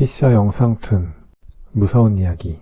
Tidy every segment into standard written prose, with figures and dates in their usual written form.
피셔 영상툰 무서운 이야기.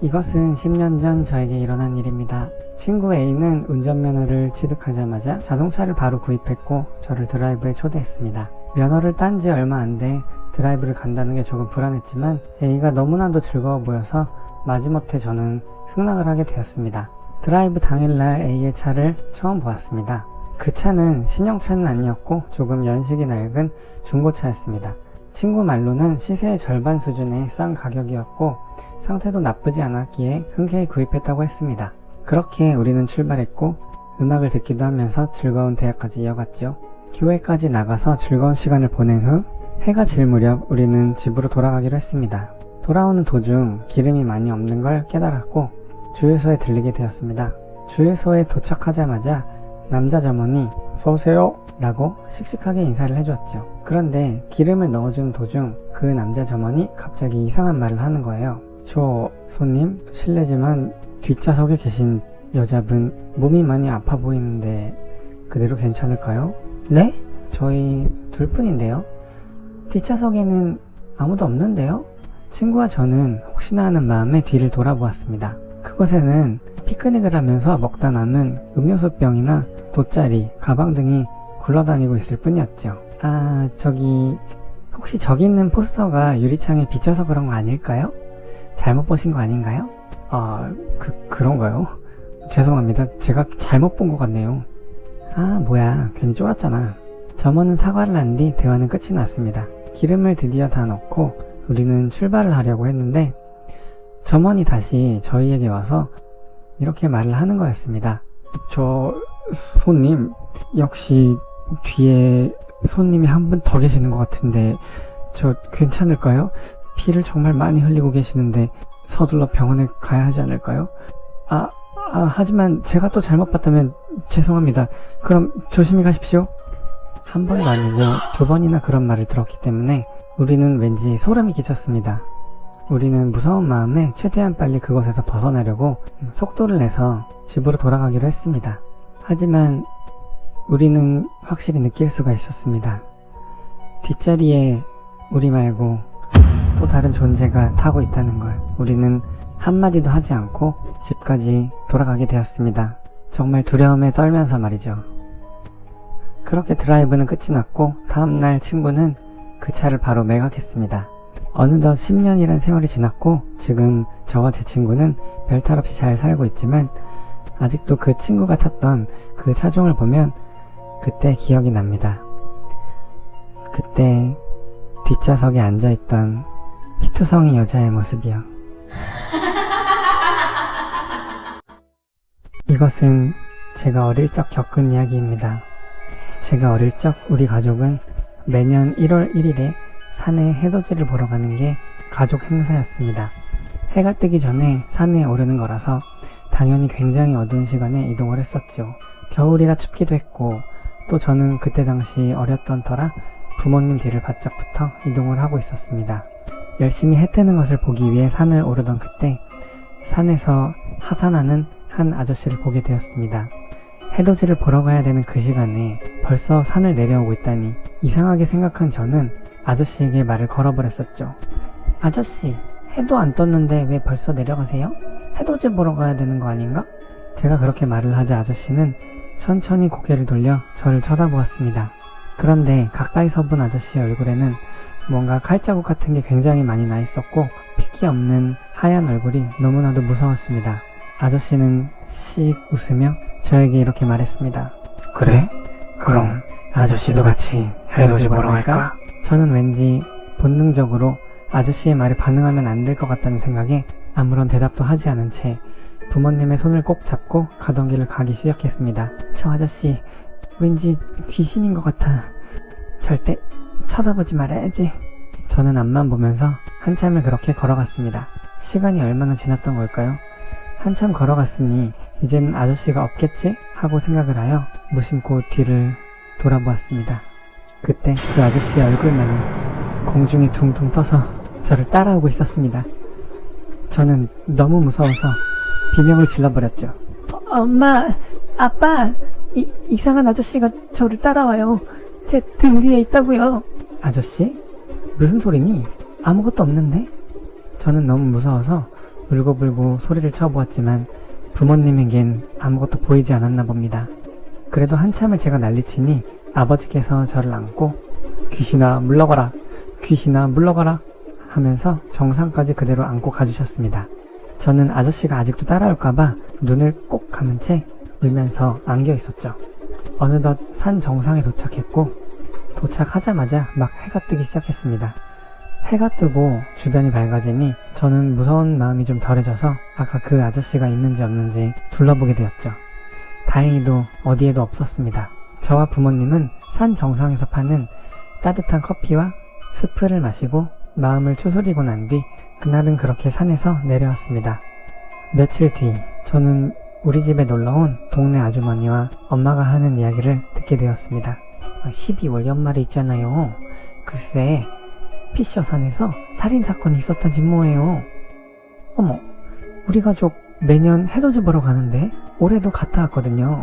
이것은 10년 전 저에게 일어난 일입니다. 친구 A는 운전면허를 취득하자마자 자동차를 바로 구입했고 저를 드라이브에 초대했습니다. 면허를 딴 지 얼마 안 돼 드라이브를 간다는 게 조금 불안했지만 A가 너무나도 즐거워 보여서 마지못해 저는 승낙을 하게 되었습니다. 드라이브 당일날 A의 차를 처음 보았습니다. 그 차는 신형차는 아니었고 조금 연식이 낡은 중고차였습니다. 친구 말로는 시세의 절반 수준의 싼 가격이었고 상태도 나쁘지 않았기에 흔쾌히 구입했다고 했습니다. 그렇게 우리는 출발했고 음악을 듣기도 하면서 즐거운 대화까지 이어갔죠. 교회까지 나가서 즐거운 시간을 보낸 후 해가 질 무렵 우리는 집으로 돌아가기로 했습니다. 돌아오는 도중 기름이 많이 없는 걸 깨달았고 주유소에 들리게 되었습니다. 주유소에 도착하자마자 남자 점원이 "쏘세요" 라고 씩씩하게 인사를 해주었죠. 그런데 기름을 넣어주는 도중 그 남자 점원이 갑자기 이상한 말을 하는 거예요. "저 손님, 실례지만 뒷좌석에 계신 여자분 몸이 많이 아파 보이는데 그대로 괜찮을까요?" "네? 저희 둘뿐인데요. 뒷좌석에는 아무도 없는데요?" 친구와 저는 혹시나 하는 마음에 뒤를 돌아보았습니다. 그곳에는 피크닉을 하면서 먹다 남은 음료수병이나 돗자리, 가방 등이 굴러다니고 있을 뿐이었죠. 혹시 저기 있는 포스터가 유리창에 비쳐서 그런 거 아닐까요? 잘못 보신 거 아닌가요? 그런가요? 죄송합니다. 제가 잘못 본 것 같네요. 뭐야, 괜히 쫄았잖아. 점원은 사과를 한 뒤 대화는 끝이 났습니다. 기름을 드디어 다 넣고 우리는 출발을 하려고 했는데 점원이 다시 저희에게 와서 이렇게 말을 하는 거였습니다. "저 손님, 역시 뒤에 손님이 한 분 더 계시는 것 같은데 저 괜찮을까요? 피를 정말 많이 흘리고 계시는데 서둘러 병원에 가야 하지 않을까요?" 하지만 제가 또 잘못 봤다면 죄송합니다. 그럼 조심히 가십시오." 한 번도 아니고 두 번이나 그런 말을 들었기 때문에 우리는 왠지 소름이 끼쳤습니다. 우리는 무서운 마음에 최대한 빨리 그곳에서 벗어나려고 속도를 내서 집으로 돌아가기로 했습니다. 하지만 우리는 확실히 느낄 수가 있었습니다. 뒷자리에 우리 말고 또 다른 존재가 타고 있다는 걸. 우리는 한마디도 하지 않고 집까지 돌아가게 되었습니다. 정말 두려움에 떨면서 말이죠. 그렇게 드라이브는 끝이 났고 다음날 친구는 그 차를 바로 매각했습니다. 어느덧 10년이란 세월이 지났고 지금 저와 제 친구는 별탈 없이 잘 살고 있지만 아직도 그 친구가 탔던 그 차종을 보면 그때 기억이 납니다. 그때 뒷좌석에 앉아있던 피투성이 여자의 모습이요. 이것은 제가 어릴 적 겪은 이야기입니다. 제가 어릴 적 우리 가족은 매년 1월 1일에 산에 해돋이를 보러 가는 게 가족 행사였습니다. 해가 뜨기 전에 산에 오르는 거라서 당연히 굉장히 어두운 시간에 이동을 했었죠. 겨울이라 춥기도 했고 또 저는 그때 당시 어렸던 터라 부모님 뒤를 바짝 붙어 이동을 하고 있었습니다. 열심히 해 뜨는 것을 보기 위해 산을 오르던 그때 산에서 하산하는 한 아저씨를 보게 되었습니다. 해돋이를 보러 가야 되는 그 시간에 벌써 산을 내려오고 있다니 이상하게 생각한 저는 아저씨에게 말을 걸어버렸었죠. "아저씨, 해도 안 떴는데 왜 벌써 내려가세요? 해돋이 보러 가야 되는 거 아닌가?" 제가 그렇게 말을 하자 아저씨는 천천히 고개를 돌려 저를 쳐다보았습니다. 그런데 가까이서 본 아저씨의 얼굴에는 뭔가 칼자국 같은 게 굉장히 많이 나 있었고 핏기 없는 하얀 얼굴이 너무나도 무서웠습니다. 아저씨는 씩 웃으며 저에게 이렇게 말했습니다. "그래? 그럼 아저씨도 같이 해돋이 보러 갈까?" 저는 왠지 본능적으로 아저씨의 말에 반응하면 안 될 것 같다는 생각에 아무런 대답도 하지 않은 채 부모님의 손을 꼭 잡고 가던 길을 가기 시작했습니다. "저 아저씨 왠지 귀신인 것 같아. 절대 쳐다보지 말아야지." 저는 앞만 보면서 한참을 그렇게 걸어갔습니다. 시간이 얼마나 지났던 걸까요? 한참 걸어갔으니 이제는 아저씨가 없겠지? 하고 생각을 하여 무심코 뒤를 돌아보았습니다. 그때 그 아저씨의 얼굴만이 공중에 둥둥 떠서 저를 따라오고 있었습니다. 저는 너무 무서워서 비명을 질러버렸죠. "엄마, 아빠, 이상한 아저씨가 저를 따라와요. 제 등 뒤에 있다고요. 아저씨? 무슨 소리니? 아무것도 없는데? 저는 너무 무서워서 울고불고 소리를 쳐보았지만 부모님에겐 아무것도 보이지 않았나 봅니다. 그래도 한참을 제가 난리치니 아버지께서 저를 안고 귀신아 물러가라, 귀신아 물러가라 하면서 정상까지 그대로 안고 가주셨습니다. 저는 아저씨가 아직도 따라올까봐 눈을 꼭 감은 채 울면서 안겨 있었죠. 어느덧 산 정상에 도착했고 도착하자마자 막 해가 뜨기 시작했습니다. 해가 뜨고 주변이 밝아지니 저는 무서운 마음이 좀 덜해져서 아까 그 아저씨가 있는지 없는지 둘러보게 되었죠. 다행히도 어디에도 없었습니다. 저와 부모님은 산 정상에서 파는 따뜻한 커피와 스프를 마시고 마음을 추스리고 난 뒤 그날은 그렇게 산에서 내려왔습니다. 며칠 뒤 저는 우리 집에 놀러온 동네 아주머니와 엄마가 하는 이야기를 듣게 되었습니다. 12월 연말에 있잖아요. 글쎄 피셔산에서 살인사건이 있었다지 뭐예요. 어머, 우리 가족 매년 해돋이 보러 가는데 올해도 갔다 왔거든요.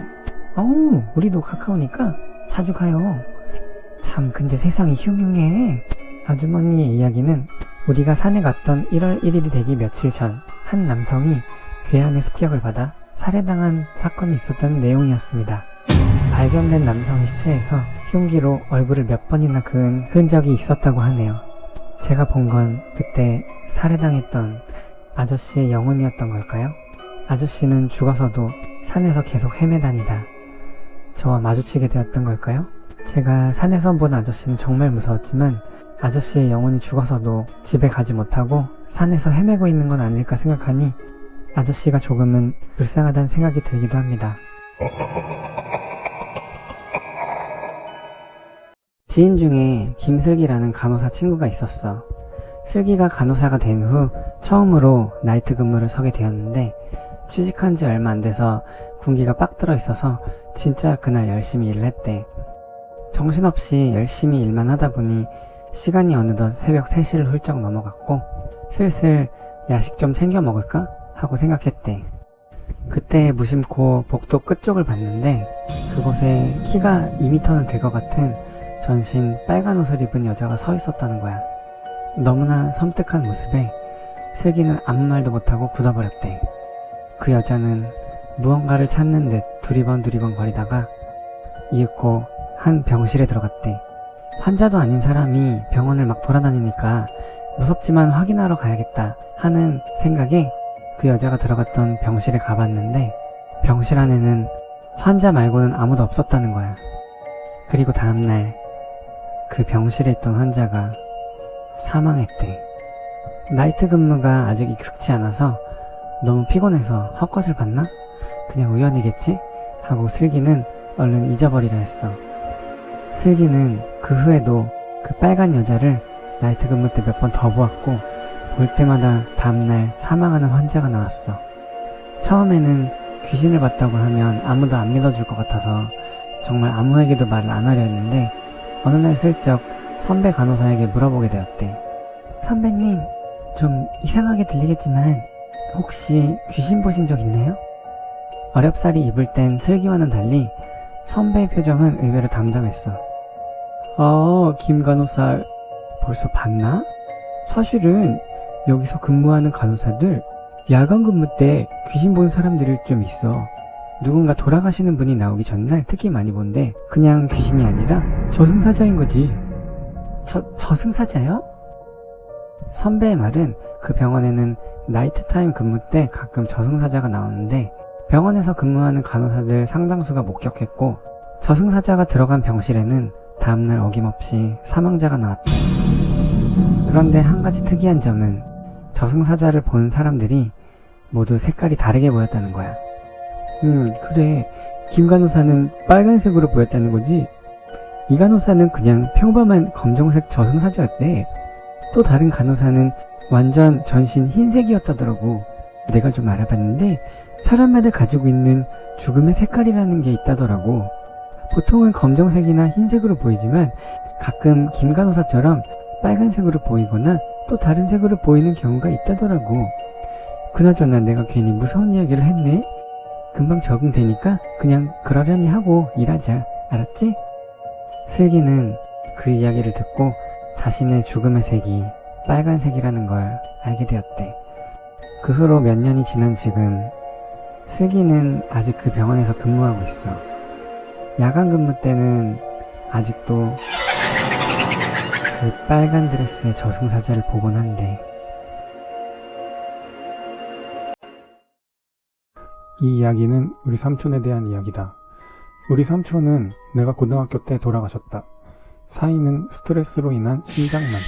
우리도 가까우니까 자주 가요. 참 근데 세상이 흉흉해. 아주머니의 이야기는 우리가 산에 갔던 1월 1일이 되기 며칠 전 한 남성이 괴한의 습격을 받아 살해당한 사건이 있었다는 내용이었습니다. 발견된 남성의 시체에서 흉기로 얼굴을 몇 번이나 그은 흔적이 있었다고 하네요. 제가 본 건 그때 살해당했던 아저씨의 영혼이었던 걸까요? 아저씨는 죽어서도 산에서 계속 헤매다니다 저와 마주치게 되었던 걸까요? 제가 산에서 본 아저씨는 정말 무서웠지만 아저씨의 영혼이 죽어서도 집에 가지 못하고 산에서 헤매고 있는 건 아닐까 생각하니 아저씨가 조금은 불쌍하다는 생각이 들기도 합니다. 지인 중에 김슬기라는 간호사 친구가 있었어. 슬기가 간호사가 된 후 처음으로 나이트 근무를 서게 되었는데 취직한 지 얼마 안 돼서 군기가 빡 들어 있어서 진짜 그날 열심히 일을 했대. 정신없이 열심히 일만 하다 보니 시간이 어느덧 새벽 3시를 훌쩍 넘어갔고 슬슬 야식 좀 챙겨 먹을까 하고 생각했대. 그때 무심코 복도 끝쪽을 봤는데 그곳에 키가 2m는 될 것 같은 전신 빨간 옷을 입은 여자가 서 있었다는 거야. 너무나 섬뜩한 모습에 슬기는 아무 말도 못하고 굳어버렸대. 그 여자는 무언가를 찾는 듯 두리번 거리다가 이윽고 한 병실에 들어갔대. 환자도 아닌 사람이 병원을 막 돌아다니니까 무섭지만 확인하러 가야겠다 하는 생각에 그 여자가 들어갔던 병실에 가봤는데 병실 안에는 환자 말고는 아무도 없었다는 거야. 그리고 다음날 그 병실에 있던 환자가 사망했대. 나이트 근무가 아직 익숙치 않아서 너무 피곤해서 헛것을 봤나? 그냥 우연이겠지? 하고 슬기는 얼른 잊어버리려 했어. 슬기는 그 후에도 그 빨간 여자를 나이트 근무 때 몇 번 더 보았고 볼 때마다 다음날 사망하는 환자가 나왔어. 처음에는 귀신을 봤다고 하면 아무도 안 믿어줄 것 같아서 정말 아무에게도 말을 안 하려 했는데 어느 날 슬쩍 선배 간호사에게 물어보게 되었대. 선배님, 좀 이상하게 들리겠지만 혹시 귀신 보신 적 있나요? 어렵사리 입을 땐 슬기와는 달리 선배의 표정은 의외로 담담했어. 김 간호사 벌써 봤나? 사실은 여기서 근무하는 간호사들 야간 근무 때 귀신 본 사람들이 좀 있어. 누군가 돌아가시는 분이 나오기 전날 특히 많이 본데 그냥 귀신이 아니라 저승사자인 거지. 저승사자요? 선배의 말은 그 병원에는 나이트타임 근무 때 가끔 저승사자가 나오는데 병원에서 근무하는 간호사들 상당수가 목격했고 저승사자가 들어간 병실에는 다음날 어김없이 사망자가 나왔다. 그런데 한 가지 특이한 점은 저승사자를 본 사람들이 모두 색깔이 다르게 보였다는 거야. 그래. 김 간호사는 빨간색으로 보였다는 거지? 이 간호사는 그냥 평범한 검정색 저승사자였대. 또 다른 간호사는 완전 전신 흰색이었다더라고. 내가 좀 알아봤는데 사람마다 가지고 있는 죽음의 색깔이라는 게 있다더라고. 보통은 검정색이나 흰색으로 보이지만 가끔 김 간호사처럼 빨간색으로 보이거나 또 다른 색으로 보이는 경우가 있다더라고. 그나저나 내가 괜히 무서운 이야기를 했네. 금방 적응되니까 그냥 그러려니 하고 일하자. 알았지? 슬기는 그 이야기를 듣고 자신의 죽음의 색이 빨간색이라는 걸 알게 되었대. 그 후로 몇 년이 지난 지금 슬기는 아직 그 병원에서 근무하고 있어. 야간 근무 때는 아직도 그 빨간 드레스의 저승사자를 보곤 한대. 이 이야기는 우리 삼촌에 대한 이야기다. 우리 삼촌은 내가 고등학교 때 돌아가셨다. 사인은 스트레스로 인한 심장마비.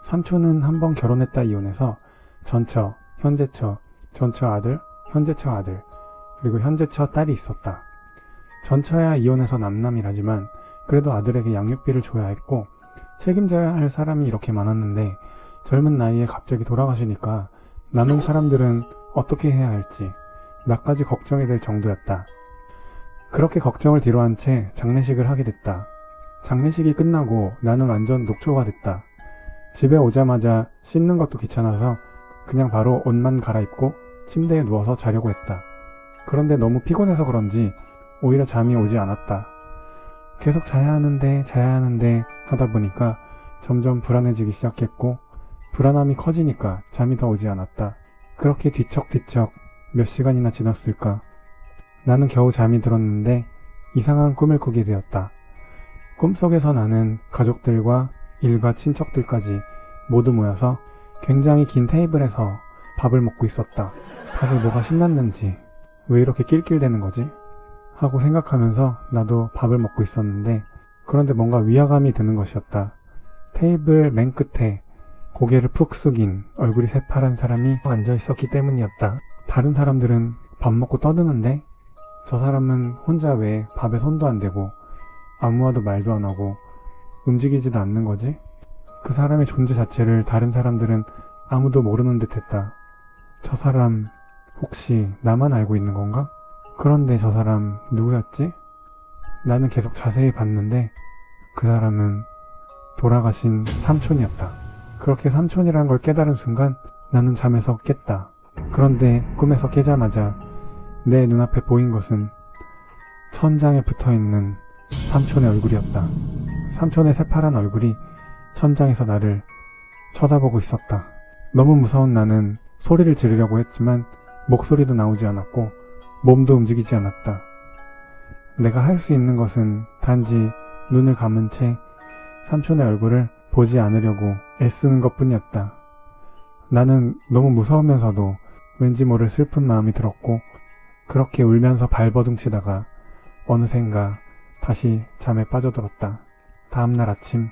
삼촌은 한번 결혼했다 이혼해서 전처, 현재처, 전처 아들, 현재처 아들, 그리고 현재처 딸이 있었다. 전처야 이혼해서 남남이라지만 그래도 아들에게 양육비를 줘야 했고 책임져야 할 사람이 이렇게 많았는데 젊은 나이에 갑자기 돌아가시니까 남은 사람들은 어떻게 해야 할지 나까지 걱정이 될 정도였다. 그렇게 걱정을 뒤로한 채 장례식을 하게 됐다. 장례식이 끝나고 나는 완전 녹초가 됐다. 집에 오자마자 씻는 것도 귀찮아서 그냥 바로 옷만 갈아입고 침대에 누워서 자려고 했다. 그런데 너무 피곤해서 그런지 오히려 잠이 오지 않았다. 계속 자야 하는데 하다 보니까 점점 불안해지기 시작했고 불안함이 커지니까 잠이 더 오지 않았다. 그렇게 뒤척뒤척 몇 시간이나 지났을까. 나는 겨우 잠이 들었는데 이상한 꿈을 꾸게 되었다. 꿈속에서 나는 가족들과 일가 친척들까지 모두 모여서 굉장히 긴 테이블에서 밥을 먹고 있었다. 다들 뭐가 신났는지 왜 이렇게 낄낄대는 거지? 하고 생각하면서 나도 밥을 먹고 있었는데 그런데 뭔가 위화감이 드는 것이었다. 테이블 맨 끝에 고개를 푹 숙인 얼굴이 새파란 사람이 앉아 있었기 때문이었다. 다른 사람들은 밥 먹고 떠드는데 저 사람은 혼자 왜 밥에 손도 안 대고 아무와도 말도 안 하고 움직이지도 않는 거지? 그 사람의 존재 자체를 다른 사람들은 아무도 모르는 듯 했다. 저 사람 혹시 나만 알고 있는 건가? 그런데 저 사람 누구였지? 나는 계속 자세히 봤는데 그 사람은 돌아가신 삼촌이었다. 그렇게 삼촌이란 걸 깨달은 순간 나는 잠에서 깼다. 그런데 꿈에서 깨자마자 내 눈앞에 보인 것은 천장에 붙어있는 삼촌의 얼굴이었다. 삼촌의 새파란 얼굴이 천장에서 나를 쳐다보고 있었다. 너무 무서운 나는 소리를 지르려고 했지만 목소리도 나오지 않았고 몸도 움직이지 않았다. 내가 할 수 있는 것은 단지 눈을 감은 채 삼촌의 얼굴을 보지 않으려고 애쓰는 것뿐이었다. 나는 너무 무서우면서도 왠지 모를 슬픈 마음이 들었고 그렇게 울면서 발버둥치다가 어느샌가 다시 잠에 빠져들었다. 다음날 아침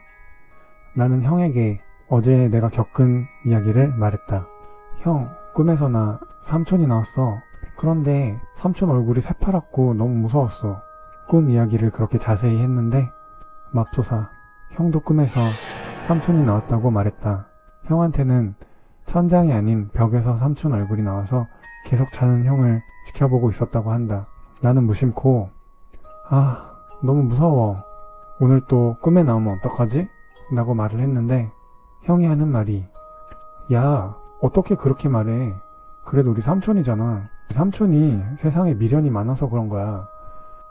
나는 형에게 어제 내가 겪은 이야기를 말했다. 형, 꿈에서 나 삼촌이 나왔어. 그런데 삼촌 얼굴이 새파랗고 너무 무서웠어. 꿈 이야기를 그렇게 자세히 했는데 맙소사 형도 꿈에서 삼촌이 나왔다고 말했다. 형한테는 천장이 아닌 벽에서 삼촌 얼굴이 나와서 계속 자는 형을 지켜보고 있었다고 한다. 나는 무심코 너무 무서워. 오늘 또 꿈에 나오면 어떡하지? 라고 말을 했는데 형이 하는 말이 야, 어떻게 그렇게 말해? 그래도 우리 삼촌이잖아. 삼촌이 세상에 미련이 많아서 그런 거야.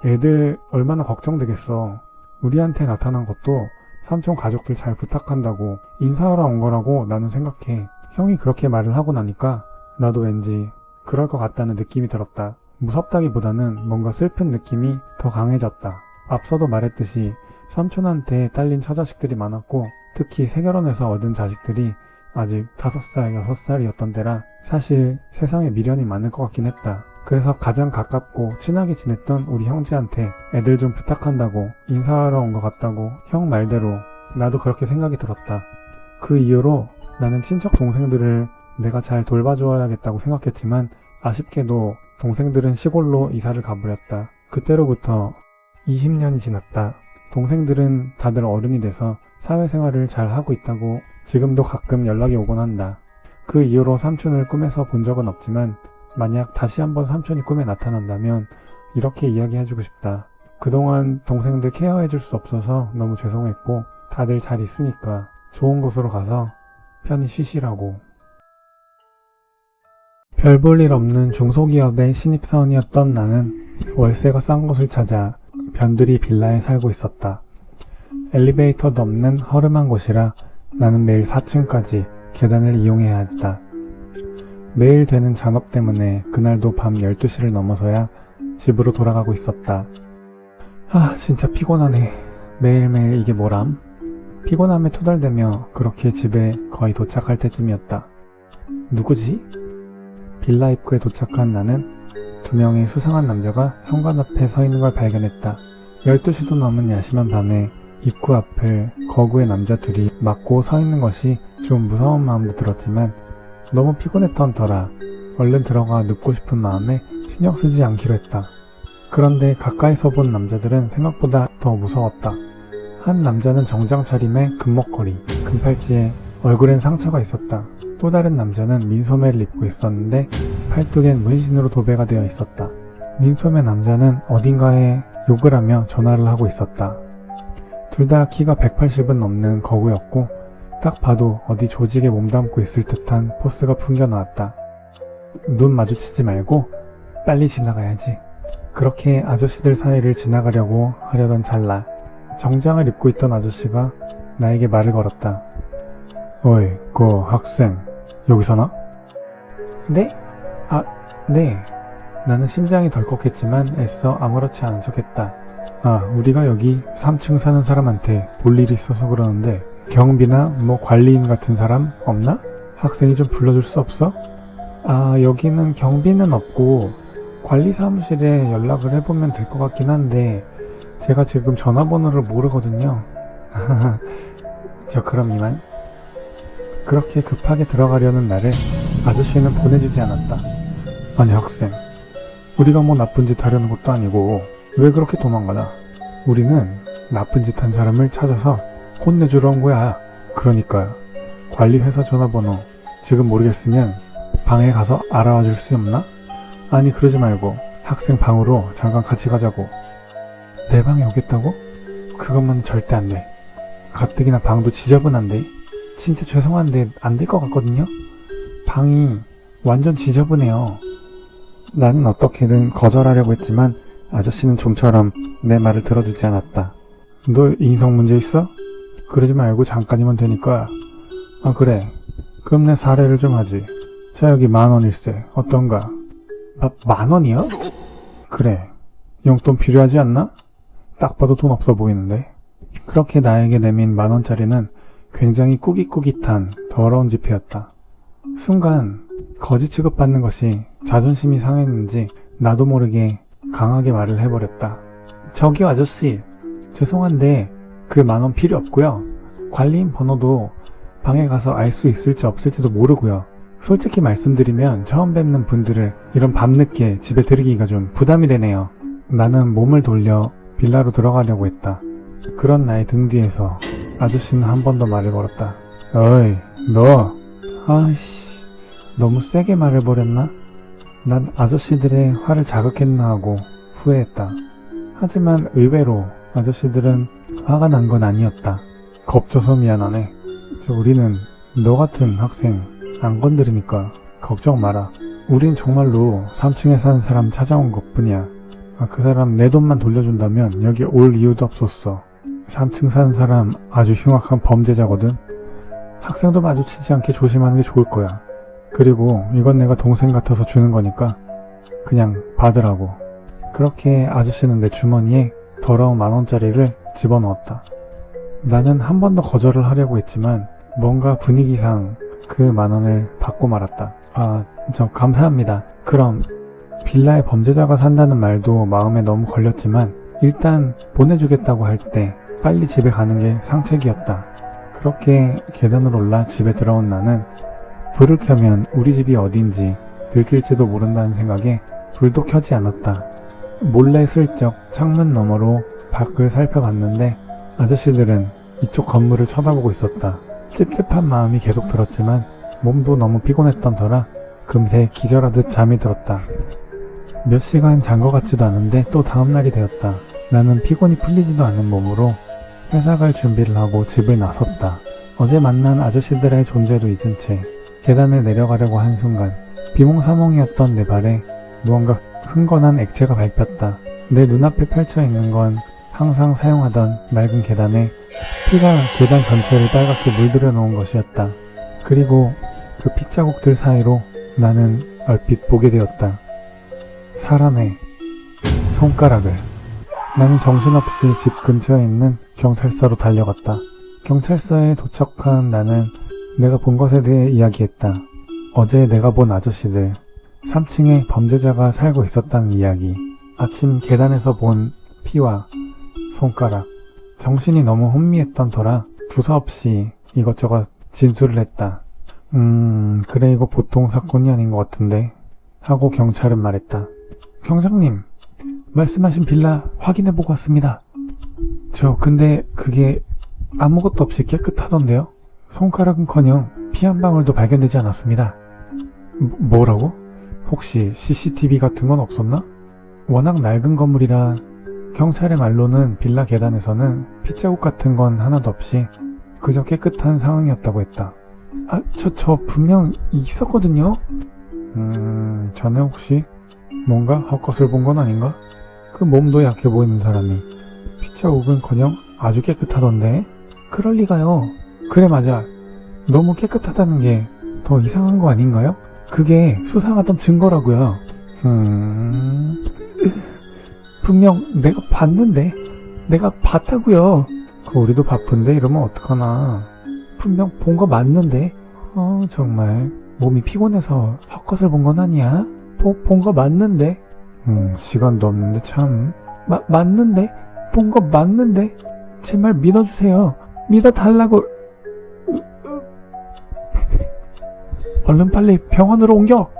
애들 얼마나 걱정되겠어. 우리한테 나타난 것도 삼촌 가족들 잘 부탁한다고 인사하러 온 거라고 나는 생각해. 형이 그렇게 말을 하고 나니까 나도 왠지 그럴 것 같다는 느낌이 들었다. 무섭다기보다는 뭔가 슬픈 느낌이 더 강해졌다. 앞서도 말했듯이 삼촌한테 딸린 처자식들이 많았고 특히 새결혼해서 얻은 자식들이 아직 5살, 6살이었던 때라 사실 세상에 미련이 많을 것 같긴 했다. 그래서 가장 가깝고 친하게 지냈던 우리 형제한테 애들 좀 부탁한다고 인사하러 온 것 같다고 형 말대로 나도 그렇게 생각이 들었다. 그 이후로 나는 친척 동생들을 내가 잘 돌봐줘야겠다고 생각했지만 아쉽게도 동생들은 시골로 이사를 가버렸다. 그때로부터 20년이 지났다. 동생들은 다들 어른이 돼서 사회생활을 잘 하고 있다고 지금도 가끔 연락이 오곤 한다. 그 이후로 삼촌을 꿈에서 본 적은 없지만 만약 다시 한번 삼촌이 꿈에 나타난다면 이렇게 이야기해주고 싶다. 그동안 동생들 케어해줄 수 없어서 너무 죄송했고 다들 잘 있으니까 좋은 곳으로 가서 편히 쉬시라고. 별 볼 일 없는 중소기업의 신입사원이었던 나는 월세가 싼 곳을 찾아 변두리 빌라에 살고 있었다. 엘리베이터도 없는 허름한 곳이라 나는 매일 4층까지 계단을 이용해야 했다. 매일 되는 잔업 때문에 그날도 밤 12시를 넘어서야 집으로 돌아가고 있었다. 진짜 피곤하네. 매일매일 이게 뭐람? 피곤함에 투덜대며 그렇게 집에 거의 도착할 때쯤이었다. 누구지? 빌라 입구에 도착한 나는 2명의 수상한 남자가 현관 앞에 서 있는 걸 발견했다. 12시도 넘은 야심한 밤에 입구 앞을 거구의 남자 둘이 막고 서 있는 것이 좀 무서운 마음도 들었지만 너무 피곤했던 터라 얼른 들어가 눕고 싶은 마음에 신경 쓰지 않기로 했다. 그런데 가까이서 본 남자들은 생각보다 더 무서웠다. 한 남자는 정장 차림에 금목걸이, 금팔찌에 얼굴엔 상처가 있었다. 또 다른 남자는 민소매를 입고 있었는데 팔뚝엔 문신으로 도배가 되어 있었다. 민소매 남자는 어딘가에 욕을 하며 전화를 하고 있었다. 둘 다 키가 180은 넘는 거구였고 딱 봐도 어디 조직에 몸담고 있을 듯한 포스가 풍겨나왔다. 눈 마주치지 말고 빨리 지나가야지. 그렇게 아저씨들 사이를 지나가려고 하려던 찰나 정장을 입고 있던 아저씨가 나에게 말을 걸었다. 어이, 학생 여기서나? 네? 네. 나는 심장이 덜컥했지만 애써 아무렇지 않은 척했다. 우리가 여기 3층 사는 사람한테 볼 일이 있어서 그러는데 경비나 관리인 같은 사람 없나? 학생이 좀 불러줄 수 없어? 여기는 경비는 없고 관리 사무실에 연락을 해보면 될 것 같긴 한데 제가 지금 전화번호를 모르거든요. 저 그럼 이만. 그렇게 급하게 들어가려는 나를 아저씨는 보내주지 않았다. 아니 학생, 우리가 나쁜 짓 하려는 것도 아니고 왜 그렇게 도망가나? 우리는 나쁜 짓 한 사람을 찾아서 혼내주러 온 거야. 그러니까 관리 회사 전화번호 지금 모르겠으면 방에 가서 알아와 줄 수 없나? 아니 그러지 말고 학생 방으로 잠깐 같이 가자고. 내 방에 오겠다고? 그것만 절대 안 돼. 가뜩이나 방도 지저분한데 진짜 죄송한데 안 될 것 같거든요? 방이 완전 지저분해요. 나는 어떻게든 거절하려고 했지만 아저씨는 좀처럼 내 말을 들어주지 않았다. 너 인성 문제 있어? 그러지 말고 잠깐이면 되니까. 그래. 그럼 내 사례를 좀 하지. 자 여기 10,000원일세. 어떤가? 10,000원이요? 그래. 용돈 필요하지 않나? 딱 봐도 돈 없어 보이는데. 그렇게 나에게 내민 10,000원짜리는 굉장히 꾸깃꾸깃한 더러운 지폐였다. 순간 거지 취급받는 것이 자존심이 상했는지 나도 모르게 강하게 말을 해버렸다. 저기요 아저씨, 죄송한데 그 10,000원 필요 없고요. 관리인 번호도 방에 가서 알 수 있을지 없을지도 모르고요. 솔직히 말씀드리면 처음 뵙는 분들을 이런 밤늦게 집에 들이기가 좀 부담이 되네요. 나는 몸을 돌려 빌라로 들어가려고 했다. 그런 나의 등 뒤에서 아저씨는 한 번 더 말을 걸었다. 어이, 너! 너무 세게 말을 버렸나? 난 아저씨들의 화를 자극했나 하고 후회했다. 하지만 의외로 아저씨들은 화가 난 건 아니었다. 겁줘서 미안하네. 우리는 너 같은 학생 안 건드리니까 걱정 마라. 우린 정말로 3층에 사는 사람 찾아온 것뿐이야. 그 사람 내 돈만 돌려준다면 여기 올 이유도 없었어. 3층 사는 사람 아주 흉악한 범죄자거든. 학생도 마주치지 않게 조심하는 게 좋을 거야. 그리고 이건 내가 동생 같아서 주는 거니까 그냥 받으라고. 그렇게 아저씨는 내 주머니에 더러운 10,000원짜리를 집어넣었다. 나는 한 번 더 거절을 하려고 했지만 뭔가 분위기상 그 10,000원을 받고 말았다. 저 감사합니다. 그럼 빌라에 범죄자가 산다는 말도 마음에 너무 걸렸지만 일단 보내주겠다고 할 때 빨리 집에 가는 게 상책이었다. 그렇게 계단을 올라 집에 들어온 나는 불을 켜면 우리 집이 어딘지 들킬지도 모른다는 생각에 불도 켜지 않았다. 몰래 슬쩍 창문 너머로 밖을 살펴봤는데 아저씨들은 이쪽 건물을 쳐다보고 있었다. 찝찝한 마음이 계속 들었지만 몸도 너무 피곤했던 터라 금세 기절하듯 잠이 들었다. 몇 시간 잔 것 같지도 않은데 또 다음날이 되었다. 나는 피곤이 풀리지도 않은 몸으로 회사 갈 준비를 하고 집을 나섰다. 어제 만난 아저씨들의 존재도 잊은 채 계단을 내려가려고 한 순간 비몽사몽이었던 내 발에 무언가 흥건한 액체가 밟혔다. 내 눈앞에 펼쳐있는 건 항상 사용하던 낡은 계단에 피가 계단 전체를 빨갛게 물들여 놓은 것이었다. 그리고 그 핏자국들 사이로 나는 얼핏 보게 되었다. 사람의 손가락을. 나는 정신없이 집 근처에 있는 경찰서로 달려갔다. 경찰서에 도착한 나는 내가 본 것에 대해 이야기했다. 어제 내가 본 아저씨들, 3층에 범죄자가 살고 있었다는 이야기, 아침 계단에서 본 피와 손가락. 정신이 너무 혼미했던 터라 두서없이 이것저것 진술을 했다. 그래 이거 보통 사건이 아닌 것 같은데 하고 경찰은 말했다. 경장님, 말씀하신 빌라 확인해보고 왔습니다. 저 근데 그게 아무것도 없이 깨끗하던데요? 손가락은커녕 피 한 방울도 발견되지 않았습니다. 뭐라고? 혹시 CCTV 같은 건 없었나? 워낙 낡은 건물이라 경찰의 말로는 빌라 계단에서는 핏자국 같은 건 하나도 없이 그저 깨끗한 상황이었다고 했다. 아, 저 분명 있었거든요? 자네 혹시 뭔가 헛것을 본 건 아닌가? 그 몸도 약해 보이는 사람이 핏자국은커녕 아주 깨끗하던데? 그럴 리가요. 그래 맞아. 너무 깨끗하다는 게 더 이상한 거 아닌가요? 그게 수상하던 증거라고요. 분명 내가 봤는데. 내가 봤다고요. 우리도 바쁜데 이러면 어떡하나. 분명 본 거 맞는데. 정말 몸이 피곤해서 헛것을 본 건 아니야. 본 거 맞는데. 시간도 없는데 참. 맞는데. 본 거 맞는데. 제 말 믿어주세요. 믿어달라고. 얼른 빨리 병원으로 옮겨.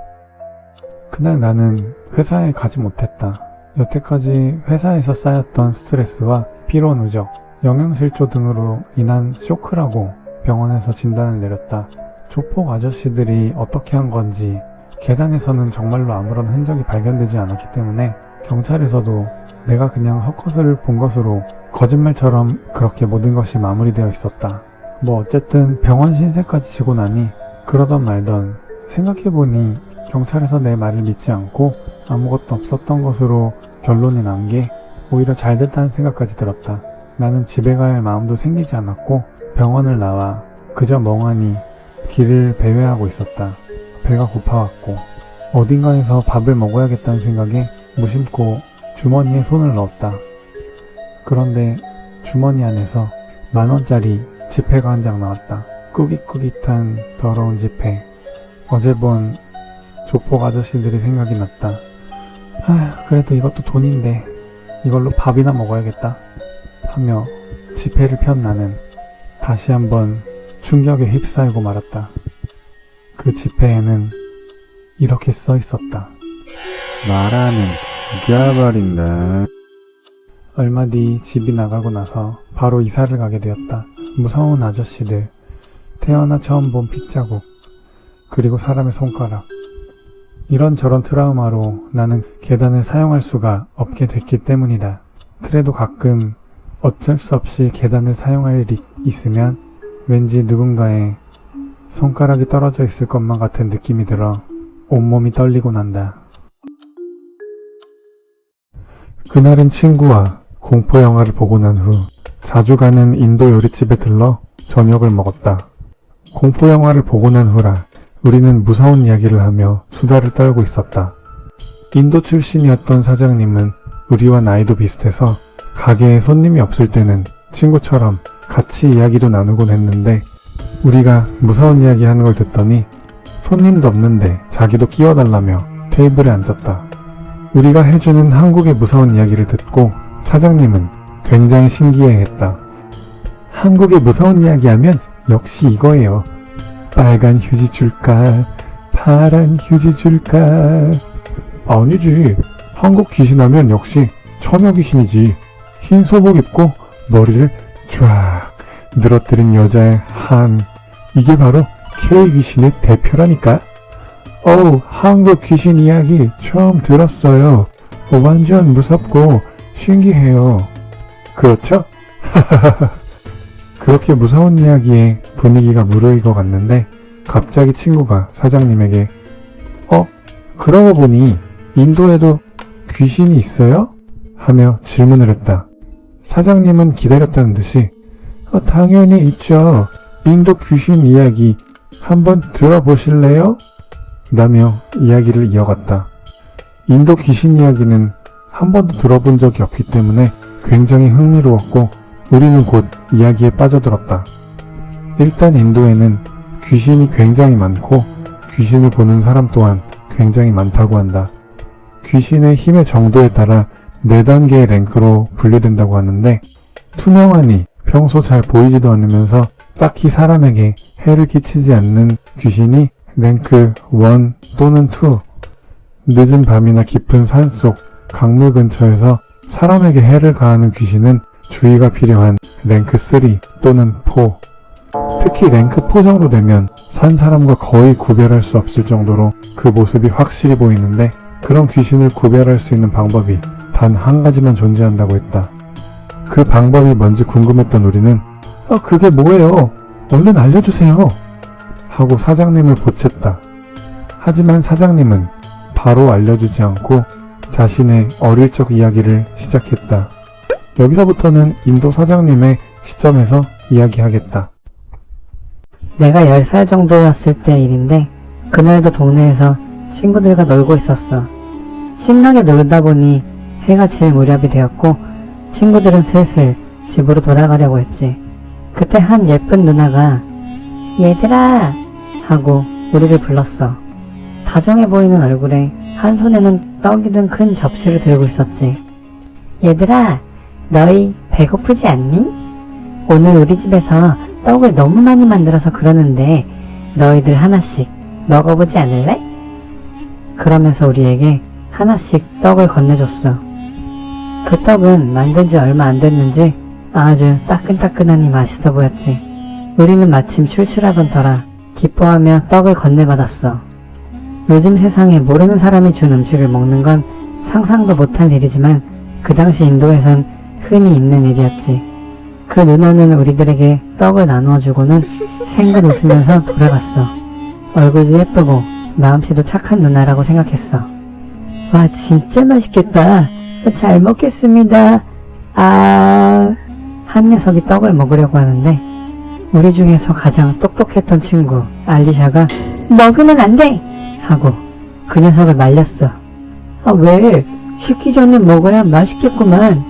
그날 나는 회사에 가지 못했다. 여태까지 회사에서 쌓였던 스트레스와 피로 누적, 영양실조 등으로 인한 쇼크라고 병원에서 진단을 내렸다. 조폭 아저씨들이 어떻게 한 건지 계단에서는 정말로 아무런 흔적이 발견되지 않았기 때문에 경찰에서도 내가 그냥 헛것을 본 것으로 거짓말처럼 그렇게 모든 것이 마무리되어 있었다. 뭐 어쨌든 병원 신세까지 지고 나니 그러던 말던 생각해보니 경찰에서 내 말을 믿지 않고 아무것도 없었던 것으로 결론이 난 게 오히려 잘 됐다는 생각까지 들었다. 나는 집에 갈 마음도 생기지 않았고 병원을 나와 그저 멍하니 길을 배회하고 있었다. 배가 고파왔고 어딘가에서 밥을 먹어야겠다는 생각에 무심코 주머니에 손을 넣었다. 그런데 주머니 안에서 10,000원짜리 지폐가 한 장 나왔다. 꾸깃꾸깃한 더러운 지폐. 어제 본 조폭 아저씨들이 생각이 났다. 그래도 이것도 돈인데 이걸로 밥이나 먹어야겠다 하며 지폐를 편 나는 다시 한번 충격에 휩싸이고 말았다. 그 지폐에는 이렇게 써 있었다. 말하는 죽여버린다. 얼마 뒤 집이 나가고 나서 바로 이사를 가게 되었다. 무서운 아저씨들, 태어나 처음 본 핏자국, 그리고 사람의 손가락. 이런저런 트라우마로 나는 계단을 사용할 수가 없게 됐기 때문이다. 그래도 가끔 어쩔 수 없이 계단을 사용할 일이 있으면 왠지 누군가의 손가락이 떨어져 있을 것만 같은 느낌이 들어 온몸이 떨리고 난다. 그날은 친구와 공포영화를 보고 난 후 자주 가는 인도 요리집에 들러 저녁을 먹었다. 공포영화를 보고 난 후라 우리는 무서운 이야기를 하며 수다를 떨고 있었다. 인도 출신이었던 사장님은 우리와 나이도 비슷해서 가게에 손님이 없을 때는 친구처럼 같이 이야기도 나누곤 했는데 우리가 무서운 이야기 하는 걸 듣더니 손님도 없는데 자기도 끼워달라며 테이블에 앉았다. 우리가 해주는 한국의 무서운 이야기를 듣고 사장님은 굉장히 신기해했다. 한국의 무서운 이야기 하면 역시 이거예요. 빨간 휴지 줄까? 파란 휴지 줄까? 아니지. 한국 귀신 하면 역시 처녀 귀신이지. 흰 소복 입고 머리를 쫙 늘어뜨린 여자의 한. 이게 바로 K 귀신의 대표라니까. 한국 귀신 이야기 처음 들었어요. 완전 무섭고 신기해요. 그렇죠? 그렇게 무서운 이야기에 분위기가 무르익어 갔는데 갑자기 친구가 사장님에게 그러고 보니 인도에도 귀신이 있어요? 하며 질문을 했다. 사장님은 기다렸다는 듯이 당연히 있죠. 인도 귀신 이야기 한번 들어보실래요? 라며 이야기를 이어갔다. 인도 귀신 이야기는 한 번도 들어본 적이 없기 때문에 굉장히 흥미로웠고 우리는 곧 이야기에 빠져들었다. 일단 인도에는 귀신이 굉장히 많고 귀신을 보는 사람 또한 굉장히 많다고 한다. 귀신의 힘의 정도에 따라 4단계의 랭크로 분류된다고 하는데 투명하니 평소 잘 보이지도 않으면서 딱히 사람에게 해를 끼치지 않는 귀신이 랭크 1 또는 2, 늦은 밤이나 깊은 산속, 강물 근처에서 사람에게 해를 가하는 귀신은 주의가 필요한 랭크 3 또는 4. 특히 랭크 4 정도 되면 산 사람과 거의 구별할 수 없을 정도로 그 모습이 확실히 보이는데 그런 귀신을 구별할 수 있는 방법이 단 한 가지만 존재한다고 했다. 그 방법이 뭔지 궁금했던 우리는 그게 뭐예요? 얼른 알려주세요. 하고 사장님을 보챘다. 하지만 사장님은 바로 알려주지 않고 자신의 어릴 적 이야기를 시작했다. 여기서부터는 인도 사장님의 시점에서 이야기하겠다. 내가 10살 정도였을 때 일인데 그날도 동네에서 친구들과 놀고 있었어. 신나게 놀다 보니 해가 질 무렵이 되었고 친구들은 슬슬 집으로 돌아가려고 했지. 그때 한 예쁜 누나가 얘들아 하고 우리를 불렀어. 다정해 보이는 얼굴에 한 손에는 떡이 든 큰 접시를 들고 있었지. 얘들아 너희 배고프지 않니? 오늘 우리 집에서 떡을 너무 많이 만들어서 그러는데 너희들 하나씩 먹어보지 않을래? 그러면서 우리에게 하나씩 떡을 건네줬어. 그 떡은 만든 지 얼마 안 됐는지 아주 따끈따끈하니 맛있어 보였지. 우리는 마침 출출하던 터라 기뻐하며 떡을 건네받았어. 요즘 세상에 모르는 사람이 준 음식을 먹는 건 상상도 못할 일이지만 그 당시 인도에선 흔히 있는 일이었지. 그 누나는 우리들에게 떡을 나누어 주고는 생긋 웃으면서 돌아갔어. 얼굴도 예쁘고 마음씨도 착한 누나라고 생각했어. 와 진짜 맛있겠다. 잘 먹겠습니다. 한 녀석이 떡을 먹으려고 하는데 우리 중에서 가장 똑똑했던 친구 알리샤가 먹으면 안 돼! 하고 그 녀석을 말렸어. 왜? 식기 전에 먹어야 맛있겠구만.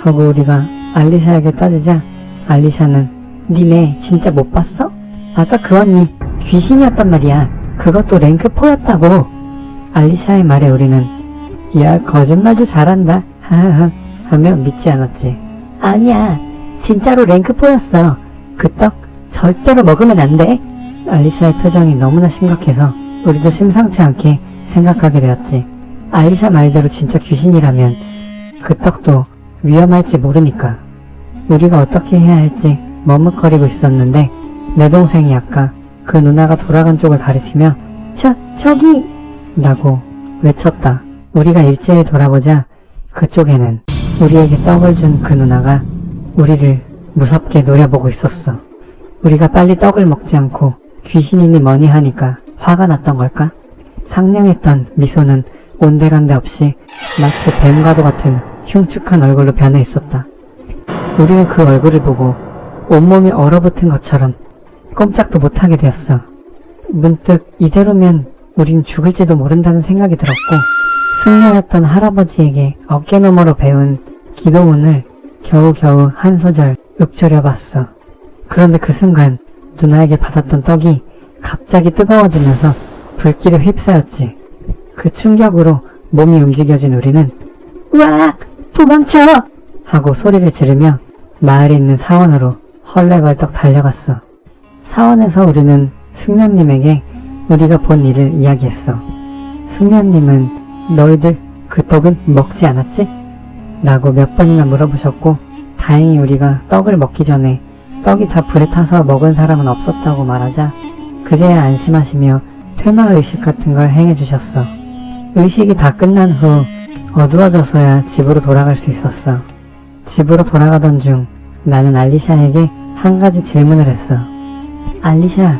하고 우리가 알리샤에게 따지자 알리샤는 니네 진짜 못 봤어? 아까 그 언니 귀신이었단 말이야. 그것도 랭크 4였다고. 알리샤의 말에 우리는 야 거짓말도 잘한다 하하하 하며 믿지 않았지. 아니야 진짜로 랭크 4였어. 그 떡 절대로 먹으면 안 돼. 알리샤의 표정이 너무나 심각해서 우리도 심상치 않게 생각하게 되었지. 알리샤 말대로 진짜 귀신이라면 그 떡도 위험할지 모르니까 우리가 어떻게 해야 할지 머뭇거리고 있었는데 내 동생이 아까 그 누나가 돌아간 쪽을 가리키며 저기! 라고 외쳤다. 우리가 일제히 돌아보자 그쪽에는 우리에게 떡을 준 그 누나가 우리를 무섭게 노려보고 있었어. 우리가 빨리 떡을 먹지 않고 귀신이니 뭐니 하니까 화가 났던 걸까? 상냥했던 미소는 온데간데 없이 마치 뱀과도 같은 흉측한 얼굴로 변해 있었다. 우리는 그 얼굴을 보고 온몸이 얼어붙은 것처럼 꼼짝도 못하게 되었어. 문득 이대로면 우린 죽을지도 모른다는 생각이 들었고 승려였던 할아버지에게 어깨너머로 배운 기도문을 겨우겨우 한 소절 읊조려봤어. 그런데 그 순간 누나에게 받았던 떡이 갑자기 뜨거워지면서 불길에 휩싸였지. 그 충격으로 몸이 움직여진 우리는 으악! 도망쳐! 하고 소리를 지르며 마을에 있는 사원으로 헐레벌떡 달려갔어. 사원에서 우리는 승려님에게 우리가 본 일을 이야기했어. 승려님은 너희들 그 떡은 먹지 않았지? 라고 몇 번이나 물어보셨고 다행히 우리가 떡을 먹기 전에 떡이 다 불에 타서 먹은 사람은 없었다고 말하자 그제야 안심하시며 퇴마의식 같은 걸 행해주셨어. 의식이 다 끝난 후 어두워져서야 집으로 돌아갈 수 있었어. 집으로 돌아가던 중 나는 알리샤에게 한 가지 질문을 했어. 알리샤,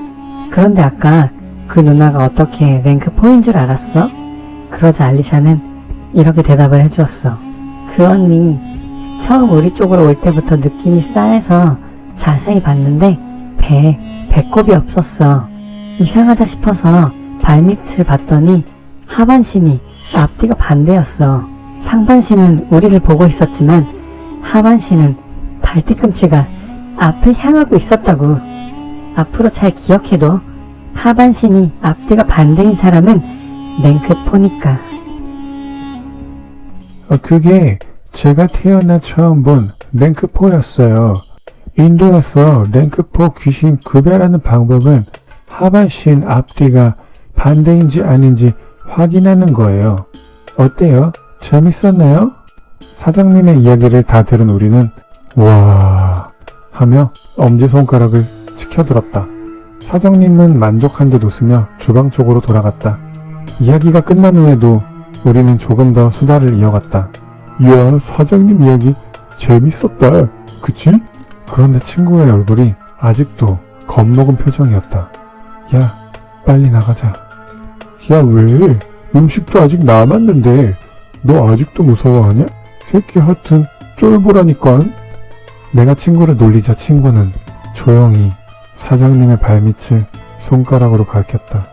그런데 아까 그 누나가 어떻게 랭크 4인 줄 알았어? 그러자 알리샤는 이렇게 대답을 해주었어. 그 언니 처음 우리 쪽으로 올 때부터 느낌이 싸해서 자세히 봤는데 배에 배꼽이 없었어. 이상하다 싶어서 발밑을 봤더니 하반신이 앞뒤가 반대였어. 상반신은 우리를 보고 있었지만 하반신은 발뒤꿈치가 앞을 향하고 있었다고. 앞으로 잘 기억해도 하반신이 앞뒤가 반대인 사람은 랭크포니까. 그게 제가 태어나 처음 본 랭크포였어요. 인도에서 랭크포 귀신 구별하는 방법은 하반신 앞뒤가 반대인지 아닌지 확인하는 거예요. 어때요? 재밌었나요? 사장님의 이야기를 다 들은 우리는 와 하며 엄지손가락을 치켜들었다. 사장님은 만족한 듯 웃으며 주방 쪽으로 돌아갔다. 이야기가 끝난 후에도 우리는 조금 더 수다를 이어갔다. 이야, 사장님 이야기 재밌었다. 그치? 그런데 친구의 얼굴이 아직도 겁먹은 표정이었다. 야, 빨리 나가자. 야, 왜? 음식도 아직 남았는데 너 아직도 무서워하냐? 새끼 하여튼 쫄보라니까. 내가 친구를 놀리자 친구는 조용히 사장님의 발밑을 손가락으로 가리켰다.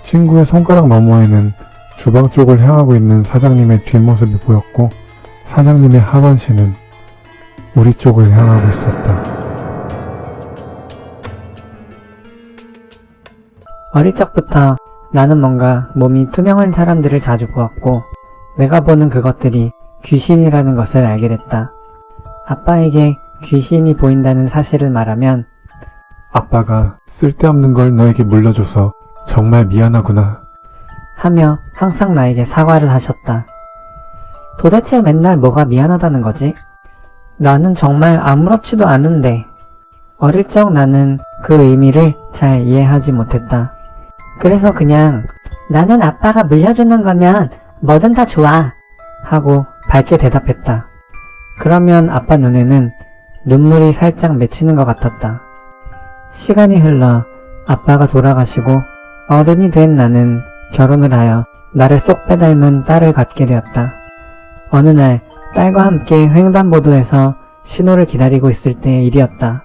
친구의 손가락 너머에는 주방 쪽을 향하고 있는 사장님의 뒷모습이 보였고 사장님의 하반신은 우리 쪽을 향하고 있었다. 어릴 적부터 나는 뭔가 몸이 투명한 사람들을 자주 보았고 내가 보는 그것들이 귀신이라는 것을 알게 됐다. 아빠에게 귀신이 보인다는 사실을 말하면 아빠가 쓸데없는 걸 너에게 물려줘서 정말 미안하구나 하며 항상 나에게 사과를 하셨다. 도대체 맨날 뭐가 미안하다는 거지? 나는 정말 아무렇지도 않은데. 어릴 적 나는 그 의미를 잘 이해하지 못했다. 그래서 그냥 나는 아빠가 물려주는 거면 뭐든 다 좋아 하고 밝게 대답했다. 그러면 아빠 눈에는 눈물이 살짝 맺히는 것 같았다. 시간이 흘러 아빠가 돌아가시고 어른이 된 나는 결혼을 하여 나를 쏙 빼닮은 딸을 갖게 되었다. 어느 날 딸과 함께 횡단보도에서 신호를 기다리고 있을 때의 일이었다.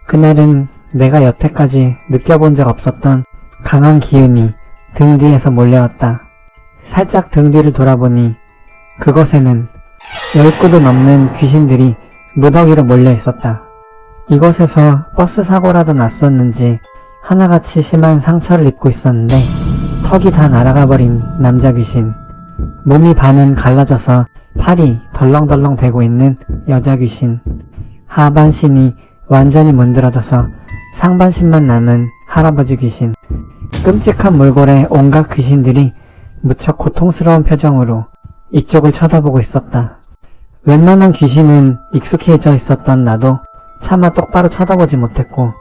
그날은 내가 여태까지 느껴본 적 없었던 강한 기운이 등 뒤에서 몰려왔다. 살짝 등 뒤를 돌아보니 그곳에는 10구도 넘는 귀신들이 무더기로 몰려 있었다. 이곳에서 버스 사고라도 났었는지 하나같이 심한 상처를 입고 있었는데 턱이 다 날아가 버린 남자 귀신, 몸이 반은 갈라져서 팔이 덜렁덜렁 대고 있는 여자 귀신, 하반신이 완전히 문드러져서 상반신만 남은 할아버지 귀신, 끔찍한 몰골의 온갖 귀신들이 무척 고통스러운 표정으로 이쪽을 쳐다보고 있었다. 웬만한 귀신은 익숙해져 있었던 나도 차마 똑바로 쳐다보지 못했고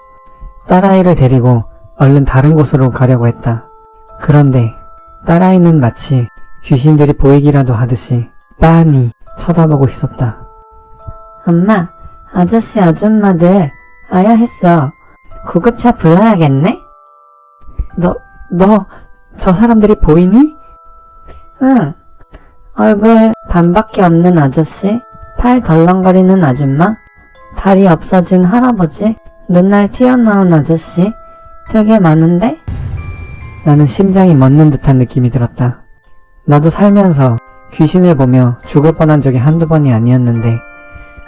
딸아이를 데리고 얼른 다른 곳으로 가려고 했다. 그런데 딸아이는 마치 귀신들이 보이기라도 하듯이 빤히 쳐다보고 있었다. 엄마, 아저씨 아줌마들 아야 했어. 구급차 불러야겠네? 저 사람들이 보이니? 응. 얼굴 반밖에 없는 아저씨, 팔 덜렁거리는 아줌마, 다리 없어진 할아버지, 눈알 튀어나온 아저씨, 되게 많은데? 나는 심장이 멎는 듯한 느낌이 들었다. 나도 살면서 귀신을 보며 죽을 뻔한 적이 한두 번이 아니었는데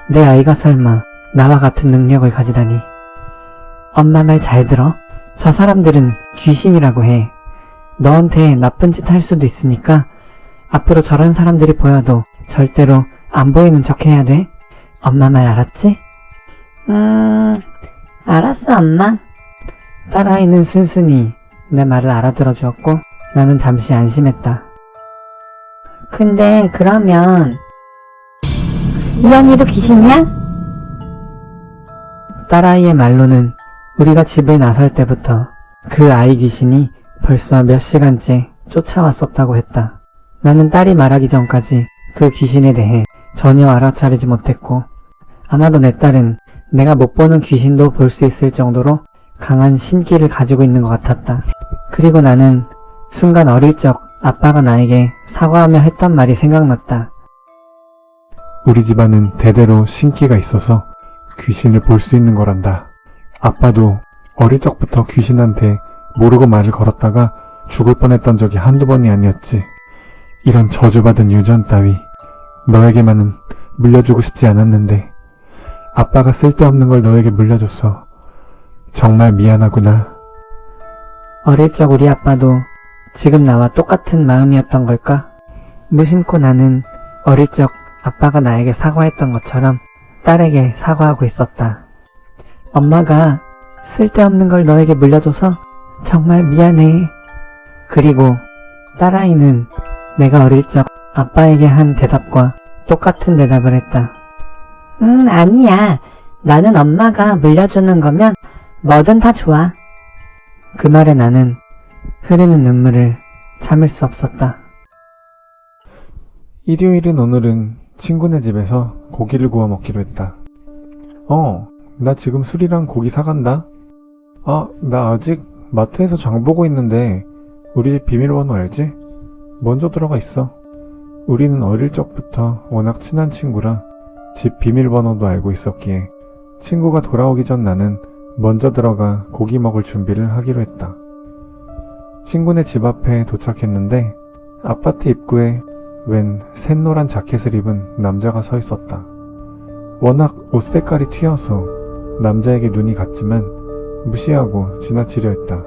내 아이가 설마 나와 같은 능력을 가지다니. 엄마 말 잘 들어. 저 사람들은 귀신이라고 해. 너한테 나쁜 짓 할 수도 있으니까 앞으로 저런 사람들이 보여도 절대로 안 보이는 척 해야 돼. 엄마 말 알았지? 알았어 엄마. 딸아이는 순순히 내 말을 알아들어 주었고 나는 잠시 안심했다. 근데 그러면 이 언니도 귀신이야? 딸아이의 말로는 우리가 집을 나설 때부터 그 아이 귀신이 벌써 몇 시간째 쫓아왔었다고 했다. 나는 딸이 말하기 전까지 그 귀신에 대해 전혀 알아차리지 못했고 아마도 내 딸은 내가 못 보는 귀신도 볼 수 있을 정도로 강한 신기를 가지고 있는 것 같았다. 그리고 나는 순간 어릴 적 아빠가 나에게 사과하며 했던 말이 생각났다. 우리 집안은 대대로 신기가 있어서 귀신을 볼 수 있는 거란다. 아빠도 어릴 적부터 귀신한테 모르고 말을 걸었다가 죽을 뻔했던 적이 한두 번이 아니었지. 이런 저주받은 유전 따위 너에게만은 물려주고 싶지 않았는데 아빠가 쓸데없는 걸 너에게 물려줬어. 정말 미안하구나. 어릴 적 우리 아빠도 지금 나와 똑같은 마음이었던 걸까? 무심코 나는 어릴 적 아빠가 나에게 사과했던 것처럼 딸에게 사과하고 있었다. 엄마가 쓸데없는 걸 너에게 물려줘서 정말 미안해. 그리고 딸아이는 내가 어릴 적 아빠에게 한 대답과 똑같은 대답을 했다. 아니야. 나는 엄마가 물려주는 거면 뭐든 다 좋아. 그 말에 나는 흐르는 눈물을 참을 수 없었다. 일요일인 오늘은 친구네 집에서 고기를 구워 먹기로 했다. 나 지금 술이랑 고기 사간다. 나 아직 마트에서 장 보고 있는데 우리 집 비밀번호 알지? 먼저 들어가 있어. 우리는 어릴 적부터 워낙 친한 친구라 집 비밀번호도 알고 있었기에 친구가 돌아오기 전 나는 먼저 들어가 고기 먹을 준비를 하기로 했다. 친구네 집 앞에 도착했는데 아파트 입구에 웬 샛노란 자켓을 입은 남자가 서 있었다. 워낙 옷 색깔이 튀어서 남자에게 눈이 갔지만 무시하고 지나치려 했다.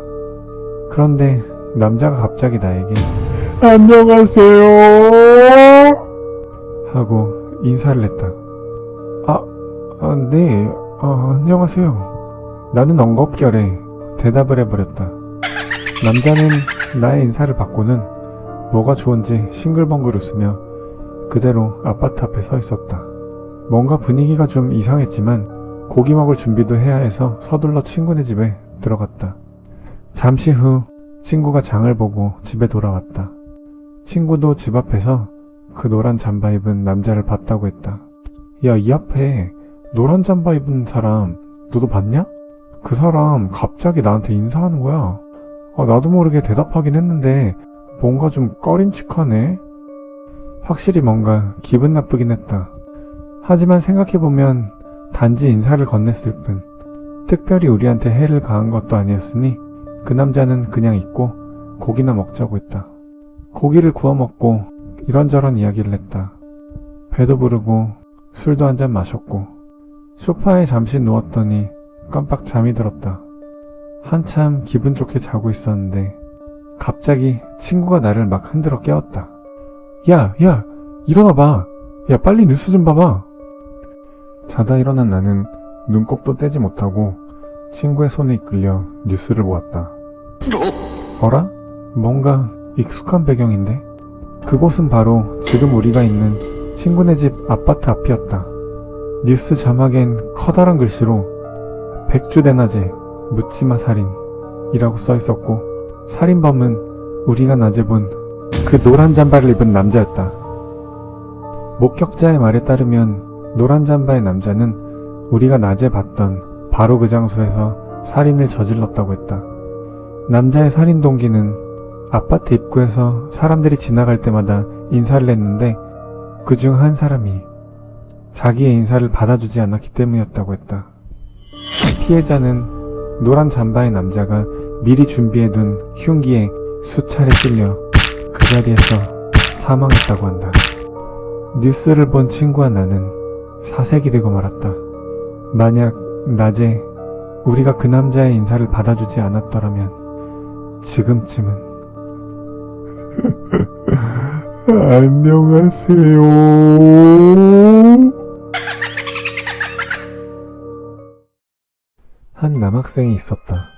그런데 남자가 갑자기 나에게 안녕하세요 하고 인사를 했다. 네, 안녕하세요. 나는 엉겁결에 대답을 해버렸다. 남자는 나의 인사를 받고는 뭐가 좋은지 싱글벙글 웃으며 그대로 아파트 앞에 서 있었다. 뭔가 분위기가 좀 이상했지만 고기 먹을 준비도 해야 해서 서둘러 친구네 집에 들어갔다. 잠시 후 친구가 장을 보고 집에 돌아왔다. 친구도 집 앞에서 그 노란 잠바 입은 남자를 봤다고 했다. 야, 이 앞에 노란 잠바 입은 사람 너도 봤냐? 그 사람 갑자기 나한테 인사하는 거야. 나도 모르게 대답하긴 했는데 뭔가 좀 꺼림칙하네. 확실히 뭔가 기분 나쁘긴 했다. 하지만 생각해보면 단지 인사를 건넸을 뿐 특별히 우리한테 해를 가한 것도 아니었으니 그 남자는 그냥 있고 고기나 먹자고 했다. 고기를 구워 먹고 이런저런 이야기를 했다. 배도 부르고 술도 한잔 마셨고 소파에 잠시 누웠더니 깜빡 잠이 들었다. 한참 기분 좋게 자고 있었는데 갑자기 친구가 나를 막 흔들어 깨웠다. 야, 일어나봐. 야, 빨리 뉴스 좀 봐봐. 자다 일어난 나는 눈곱도 떼지 못하고 친구의 손에 이끌려 뉴스를 보았다. 어라? 뭔가 익숙한 배경인데? 그곳은 바로 지금 우리가 있는 친구네 집 아파트 앞이었다. 뉴스 자막엔 커다란 글씨로 백주대낮에 묻지마 살인이라고 써있었고 살인범은 우리가 낮에 본 그 노란 잠바를 입은 남자였다. 목격자의 말에 따르면 노란 잠바의 남자는 우리가 낮에 봤던 바로 그 장소에서 살인을 저질렀다고 했다. 남자의 살인 동기는 아파트 입구에서 사람들이 지나갈 때마다 인사를 했는데 그중 한 사람이 자기의 인사를 받아주지 않았기 때문이었다고 했다. 피해자는 노란 잠바의 남자가 미리 준비해둔 흉기에 수차례 찔려 그 자리에서 사망했다고 한다. 뉴스를 본 친구와 나는 사색이 되고 말았다. 만약 낮에 우리가 그 남자의 인사를 받아주지 않았더라면 지금쯤은 안녕하세요. 한 남학생이 있었다.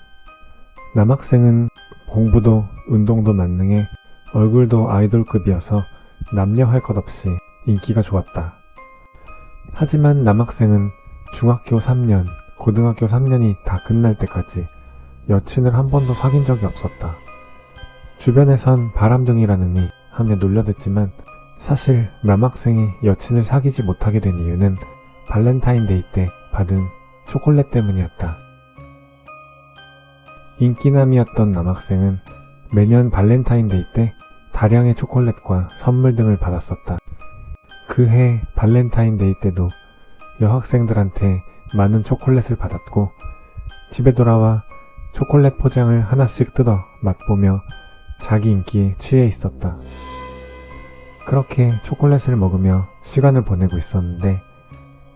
남학생은 공부도 운동도 만능해 얼굴도 아이돌급이어서 남녀 할 것 없이 인기가 좋았다. 하지만 남학생은 중학교 3년, 고등학교 3년이 다 끝날 때까지 여친을 한 번도 사귄 적이 없었다. 주변에선 바람둥이라느니 하며 놀려댔지만 사실 남학생이 여친을 사귀지 못하게 된 이유는 발렌타인데이 때 받은 초콜릿 때문이었다. 인기남이었던 남학생은 매년 발렌타인데이 때 다량의 초콜릿과 선물 등을 받았었다. 그해 발렌타인데이 때도 여학생들한테 많은 초콜릿을 받았고 집에 돌아와 초콜릿 포장을 하나씩 뜯어 맛보며 자기 인기에 취해 있었다. 그렇게 초콜릿을 먹으며 시간을 보내고 있었는데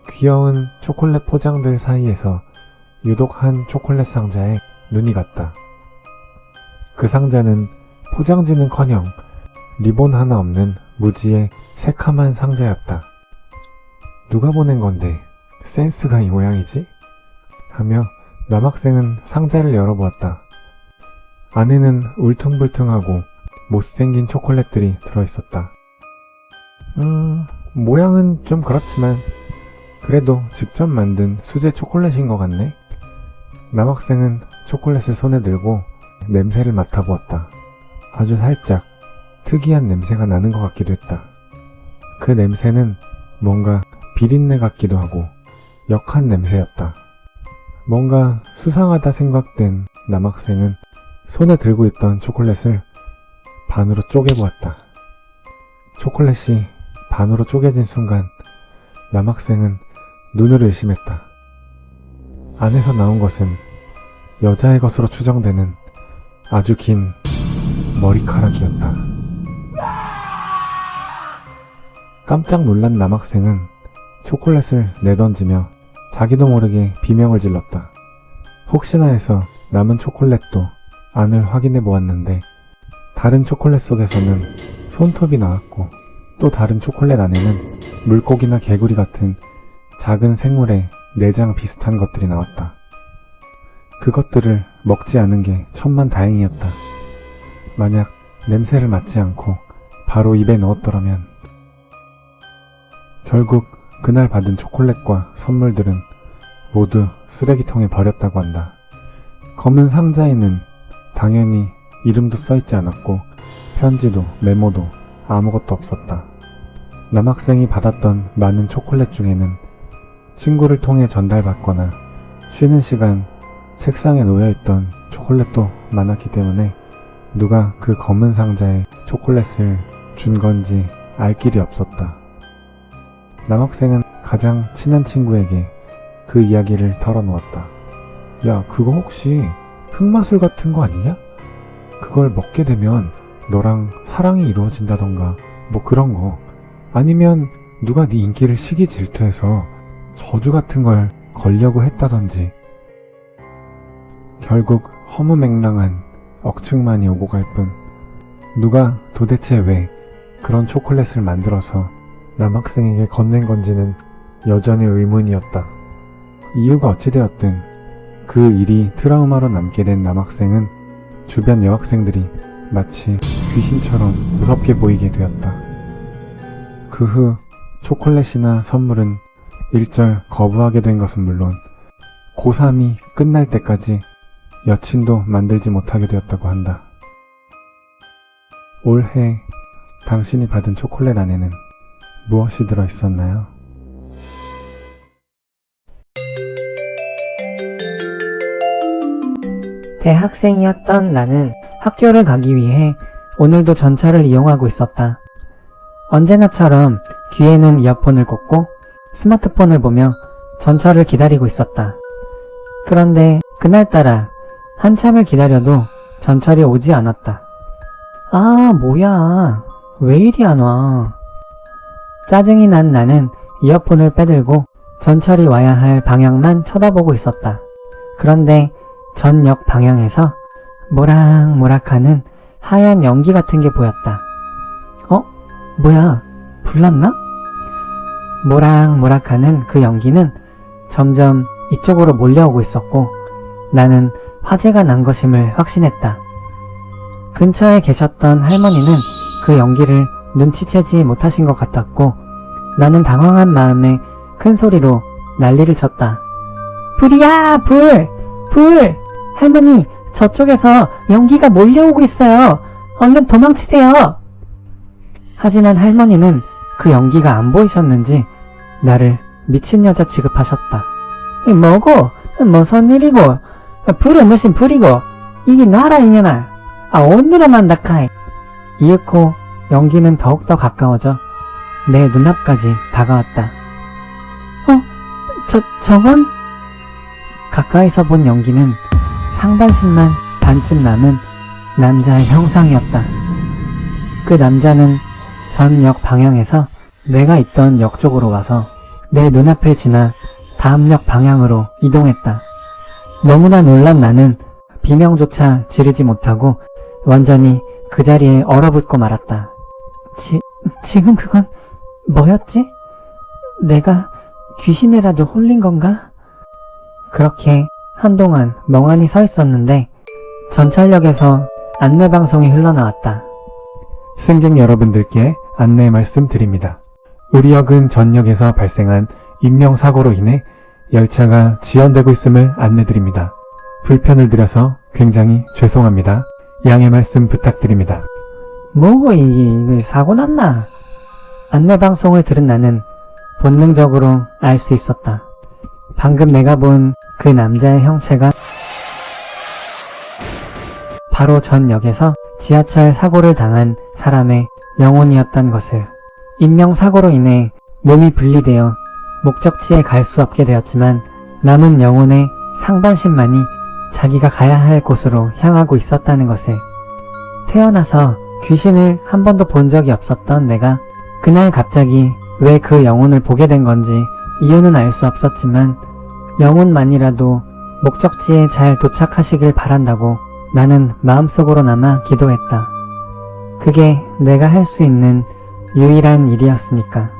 귀여운 초콜릿 포장들 사이에서 유독 한 초콜릿 상자에 눈이 갔다. 그 상자는 포장지는커녕 리본 하나 없는 무지의 새카만 상자였다. 누가 보낸 건데 센스가 이 모양이지? 하며 남학생은 상자를 열어보았다. 안에는 울퉁불퉁하고 못생긴 초콜릿들이 들어있었다. 모양은 좀 그렇지만 그래도 직접 만든 수제 초콜릿인 것 같네. 남학생은 초콜릿을 손에 들고 냄새를 맡아보았다. 아주 살짝 특이한 냄새가 나는 것 같기도 했다. 그 냄새는 뭔가 비린내 같기도 하고 역한 냄새였다. 뭔가 수상하다 생각된 남학생은 손에 들고 있던 초콜릿을 반으로 쪼개보았다. 초콜릿이 반으로 쪼개진 순간 남학생은 눈을 의심했다. 안에서 나온 것은 여자의 것으로 추정되는 아주 긴 머리카락이었다. 깜짝 놀란 남학생은 초콜릿을 내던지며 자기도 모르게 비명을 질렀다. 혹시나 해서 남은 초콜릿도 안을 확인해 보았는데 다른 초콜릿 속에서는 손톱이 나왔고 또 다른 초콜릿 안에는 물고기나 개구리 같은 작은 생물의 내장 비슷한 것들이 나왔다. 그것들을 먹지 않은 게 천만다행이었다. 만약 냄새를 맡지 않고 바로 입에 넣었더라면. 결국 그날 받은 초콜릿과 선물들은 모두 쓰레기통에 버렸다고 한다. 검은 상자에는 당연히 이름도 써있지 않았고 편지도 메모도 아무것도 없었다. 남학생이 받았던 많은 초콜릿 중에는 친구를 통해 전달받거나 쉬는 시간 책상에 놓여있던 초콜릿도 많았기 때문에 누가 그 검은 상자에 초콜릿을 준 건지 알 길이 없었다. 남학생은 가장 친한 친구에게 그 이야기를 털어놓았다. 야, 그거 혹시 흑마술 같은 거 아니냐? 그걸 먹게 되면 너랑 사랑이 이루어진다던가 뭐 그런 거. 아니면 누가 네 인기를 시기 질투해서 저주 같은 걸 걸려고 했다던지. 결국 허무맹랑한 억측만이 오고 갈 뿐 누가 도대체 왜 그런 초콜릿을 만들어서 남학생에게 건넨 건지는 여전히 의문이었다. 이유가 어찌되었든 그 일이 트라우마로 남게 된 남학생은 주변 여학생들이 마치 귀신처럼 무섭게 보이게 되었다. 그 후 초콜릿이나 선물은 일절 거부하게 된 것은 물론 고3이 끝날 때까지 여친도 만들지 못하게 되었다고 한다. 올해 당신이 받은 초콜릿 안에는 무엇이 들어있었나요? 대학생이었던 나는 학교를 가기 위해 오늘도 전철을 이용하고 있었다. 언제나처럼 귀에는 이어폰을 꽂고 스마트폰을 보며 전철을 기다리고 있었다. 그런데 그날따라 한참을 기다려도 전철이 오지 않았다. 아, 뭐야. 왜 이리 안 와. 짜증이 난 나는 이어폰을 빼들고 전철이 와야 할 방향만 쳐다보고 있었다. 그런데 전역 방향에서 모락모락하는 하얀 연기 같은 게 보였다. 뭐야, 불났나? 모락모락하는 그 연기는 점점 이쪽으로 몰려오고 있었고 나는 화재가 난 것임을 확신했다. 근처에 계셨던 할머니는 그 연기를 눈치채지 못하신 것 같았고 나는 당황한 마음에 큰 소리로 난리를 쳤다. 불이야, 불! 불! 할머니, 저쪽에서 연기가 몰려오고 있어요. 얼른 도망치세요. 하지만 할머니는 그 연기가 안 보이셨는지 나를 미친 여자 취급하셨다. 뭐고? 무슨 일이고? 불은 무슨 불이고? 이게 나라 이년아. 오늘은 안다카이. 이윽고 연기는 더욱더 가까워져 내 눈앞까지 다가왔다. 저건? 가까이서 본 연기는 상반신만 반쯤 남은 남자의 형상이었다. 그 남자는 전 역 방향에서 내가 있던 역 쪽으로 와서 내 눈앞을 지나 다음 역 방향으로 이동했다. 너무나 놀란 나는 비명조차 지르지 못하고 완전히 그 자리에 얼어붙고 말았다. 지금 그건 뭐였지? 내가 귀신이라도 홀린 건가? 그렇게 한동안 멍하니 서 있었는데 전철역에서 안내방송이 흘러나왔다. 승객 여러분들께 안내 말씀드립니다. 우리 역은 전역에서 발생한 인명사고로 인해 열차가 지연되고 있음을 안내드립니다. 불편을 드려서 굉장히 죄송합니다. 양해 말씀 부탁드립니다. 뭐고 이게 사고 났나? 안내방송을 들은 나는 본능적으로 알 수 있었다. 방금 내가 본 그 남자의 형체가 바로 전 역에서 지하철 사고를 당한 사람의 영혼이었단 것을. 인명사고로 인해 몸이 분리되어 목적지에 갈 수 없게 되었지만 남은 영혼의 상반신만이 자기가 가야 할 곳으로 향하고 있었다는 것을. 태어나서 귀신을 한 번도 본 적이 없었던 내가 그날 갑자기 왜 그 영혼을 보게 된 건지 이유는 알 수 없었지만 영혼만이라도 목적지에 잘 도착하시길 바란다고 나는 마음속으로나마 기도했다. 그게 내가 할 수 있는 유일한 일이었으니까.